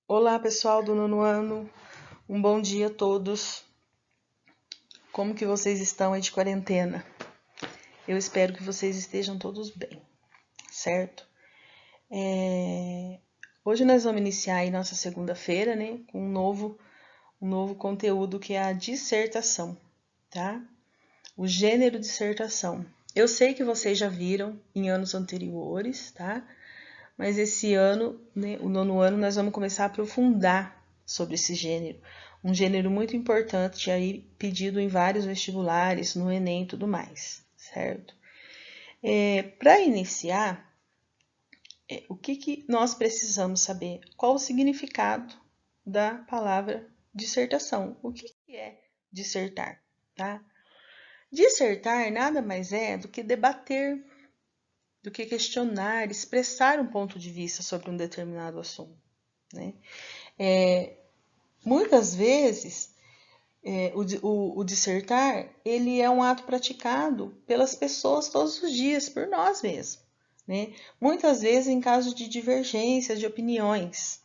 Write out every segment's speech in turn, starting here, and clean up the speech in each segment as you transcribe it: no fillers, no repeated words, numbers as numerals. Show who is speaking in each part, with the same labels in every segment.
Speaker 1: Olá, pessoal do nono ano. Um bom dia a todos. Como que vocês estão aí de quarentena? Eu espero que vocês estejam todos bem, certo? Hoje nós vamos iniciar aí nossa segunda-feira, né, com um novo conteúdo que é a dissertação, tá? O gênero dissertação. Eu sei que vocês já viram em anos anteriores, tá? Mas esse ano, né, o nono ano, nós vamos começar a aprofundar sobre esse gênero. Um gênero muito importante aí, pedido em vários vestibulares, no Enem e tudo mais, certo? Para iniciar, o que nós precisamos saber? Qual o significado da palavra dissertação? O que é dissertar, tá? Dissertar nada mais é do que debater, do que questionar, expressar um ponto de vista sobre um determinado assunto, né? Muitas vezes, o dissertar, ele é um ato praticado pelas pessoas todos os dias, por nós mesmos, né? Muitas vezes em caso de divergências de opiniões.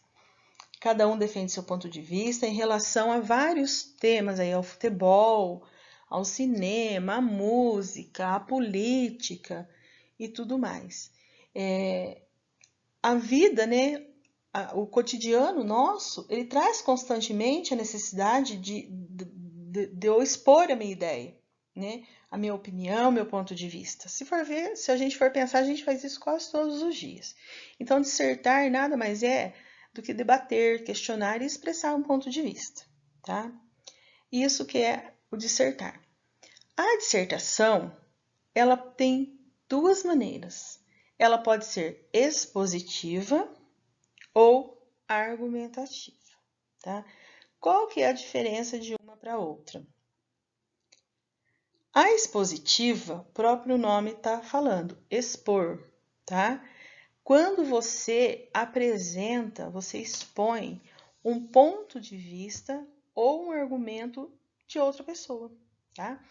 Speaker 1: Cada um defende seu ponto de vista em relação a vários temas, aí, ao futebol, ao cinema, à música, à política e tudo mais. A vida, né, o cotidiano nosso, ele traz constantemente a necessidade de eu expor a minha ideia, né? A minha opinião, meu ponto de vista. Se a gente for pensar, a gente faz isso quase todos os dias. Então, dissertar nada mais é do que debater, questionar e expressar um ponto de vista, tá? Isso que é o dissertar. A dissertação, ela tem duas maneiras. Ela pode ser expositiva ou argumentativa, tá? Qual que é a diferença de uma para outra? A expositiva, o próprio nome está falando, expor, tá? Quando você apresenta, você expõe um ponto de vista ou um argumento de outra pessoa, tá?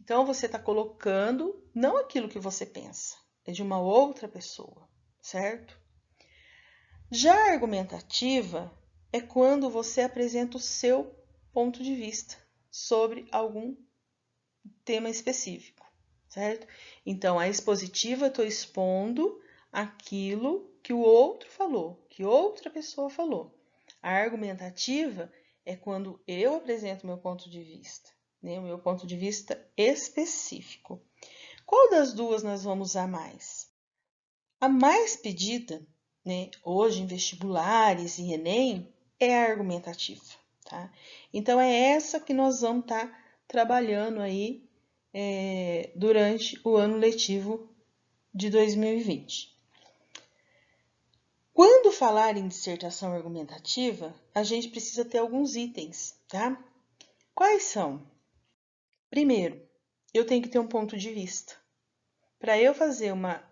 Speaker 1: Então, você está colocando não aquilo que você pensa, é de uma outra pessoa, certo? Já a argumentativa é quando você apresenta o seu ponto de vista sobre algum tema específico, certo? Então, a expositiva, eu estou expondo aquilo que o outro falou, que outra pessoa falou. A argumentativa é quando eu apresento meu ponto de vista, né? O meu ponto de vista específico. Qual das duas nós vamos usar mais? A mais pedida, né, hoje em vestibulares e Enem, é a argumentativa, tá? Então, é essa que nós vamos estar trabalhando aí durante o ano letivo de 2020. Quando falar em dissertação argumentativa, a gente precisa ter alguns itens, tá? Quais são? Primeiro, eu tenho que ter um ponto de vista. Para eu fazer uma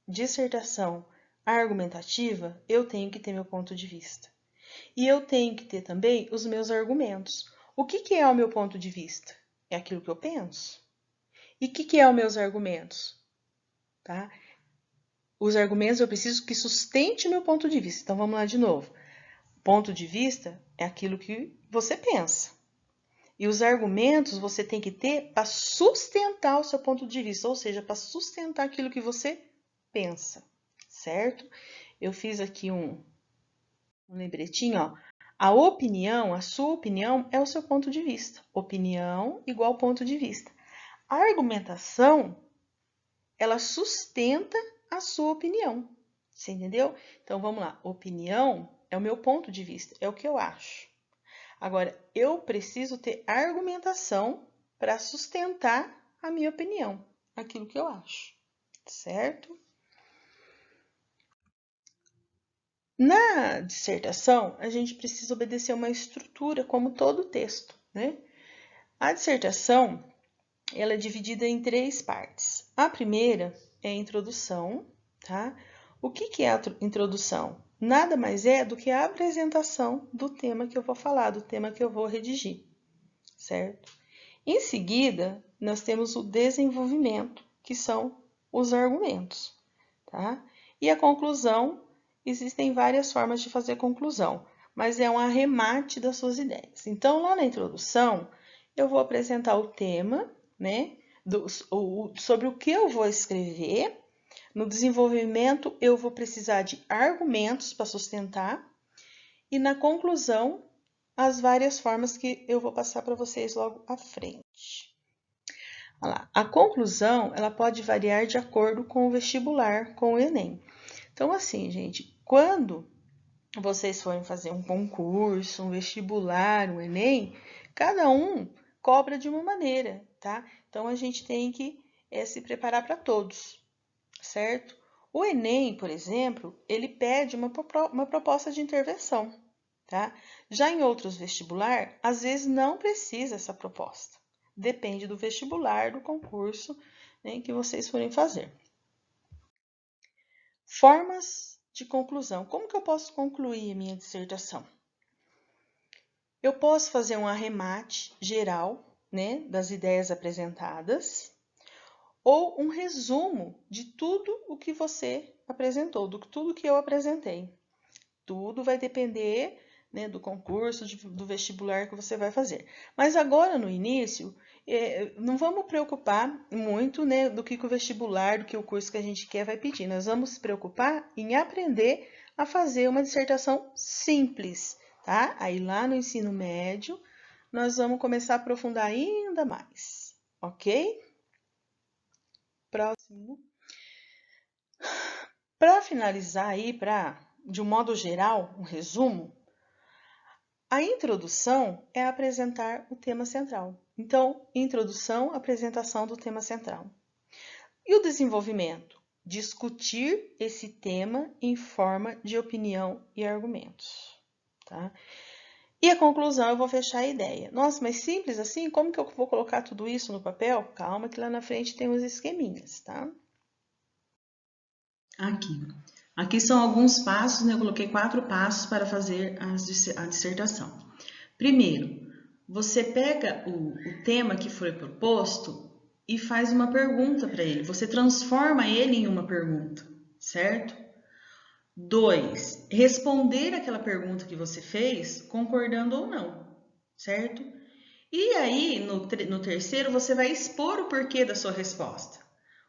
Speaker 1: dissertação argumentativa, eu tenho que ter meu ponto de vista. E eu tenho que ter também os meus argumentos. O que é o meu ponto de vista? É aquilo que eu penso. E o que é os meus argumentos? Tá? Os argumentos eu preciso que sustente meu ponto de vista. Então vamos lá de novo. Ponto de vista é aquilo que você pensa. E os argumentos você tem que ter para sustentar o seu ponto de vista, ou seja, para sustentar aquilo que você pensa, certo? Eu fiz aqui um lembretinho, ó. A opinião, a sua opinião é o seu ponto de vista. Opinião igual ponto de vista. A argumentação, ela sustenta a sua opinião. Você entendeu? Então vamos lá. Opinião é o meu ponto de vista, é o que eu acho. Agora, eu preciso ter argumentação para sustentar a minha opinião, aquilo que eu acho, certo? Na dissertação, a gente precisa obedecer uma estrutura, como todo texto, né? A dissertação, ela é dividida em três partes. A primeira é a introdução, tá? O que é a introdução? Nada mais é do que a apresentação do tema que eu vou falar, do tema que eu vou redigir, certo? Em seguida, nós temos o desenvolvimento, que são os argumentos, tá? E a conclusão, existem várias formas de fazer conclusão, mas é um arremate das suas ideias. Então, lá na introdução, eu vou apresentar o tema, né, sobre o que eu vou escrever. No desenvolvimento, eu vou precisar de argumentos para sustentar. E na conclusão, as várias formas que eu vou passar para vocês logo à frente. Olha lá. A conclusão, ela pode variar de acordo com o vestibular, com o Enem. Então, assim, gente, quando vocês forem fazer um concurso, um vestibular, um Enem, cada um cobra de uma maneira, tá? Então, a gente tem que se preparar para todos, certo? O Enem, por exemplo, ele pede uma proposta de intervenção, tá? Já em outros vestibular, às vezes não precisa essa proposta. Depende do vestibular, do concurso, né, que vocês forem fazer. Formas de conclusão. Como que eu posso concluir a minha dissertação? Eu posso fazer um arremate geral, né, das ideias apresentadas, ou um resumo de tudo o que você apresentou, de tudo que eu apresentei. Tudo vai depender, né, do concurso, do vestibular que você vai fazer. Mas agora, no início, não vamos preocupar muito, né, do que o vestibular, do que o curso que a gente quer vai pedir. Nós vamos se preocupar em aprender a fazer uma dissertação simples, tá? Aí lá no ensino médio, nós vamos começar a aprofundar ainda mais, ok? Próximo. Para finalizar aí, de um modo geral, um resumo, a introdução é apresentar o tema central. Então, introdução, apresentação do tema central. E o desenvolvimento? Discutir esse tema em forma de opinião e argumentos. Tá? E a conclusão, eu vou fechar a ideia. Nossa, mas simples assim? Como que eu vou colocar tudo isso no papel? Calma que lá na frente tem os esqueminhas, tá? Aqui são alguns passos, né? Eu coloquei 4 passos para fazer a dissertação. Primeiro, você pega o tema que foi proposto e faz uma pergunta para ele. Você transforma ele em uma pergunta, certo? 2, responder aquela pergunta que você fez, concordando ou não, certo? E aí, no terceiro, você vai expor o porquê da sua resposta.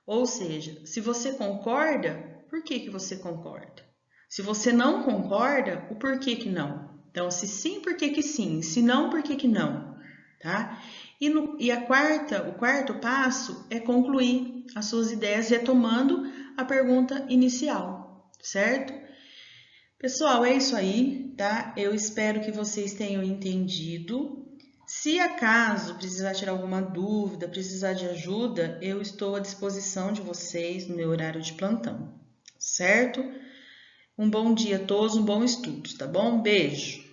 Speaker 1: Ou seja, se você concorda, por que você concorda? Se você não concorda, o porquê que não? Então, se sim, por que sim? Se não, por que não? Tá? E o quarto passo é concluir as suas ideias retomando a pergunta inicial, certo? Pessoal, é isso aí, tá? Eu espero que vocês tenham entendido. Se acaso precisar tirar alguma dúvida, precisar de ajuda, eu estou à disposição de vocês no meu horário de plantão, certo? Um bom dia a todos, um bom estudo, tá bom? Beijo!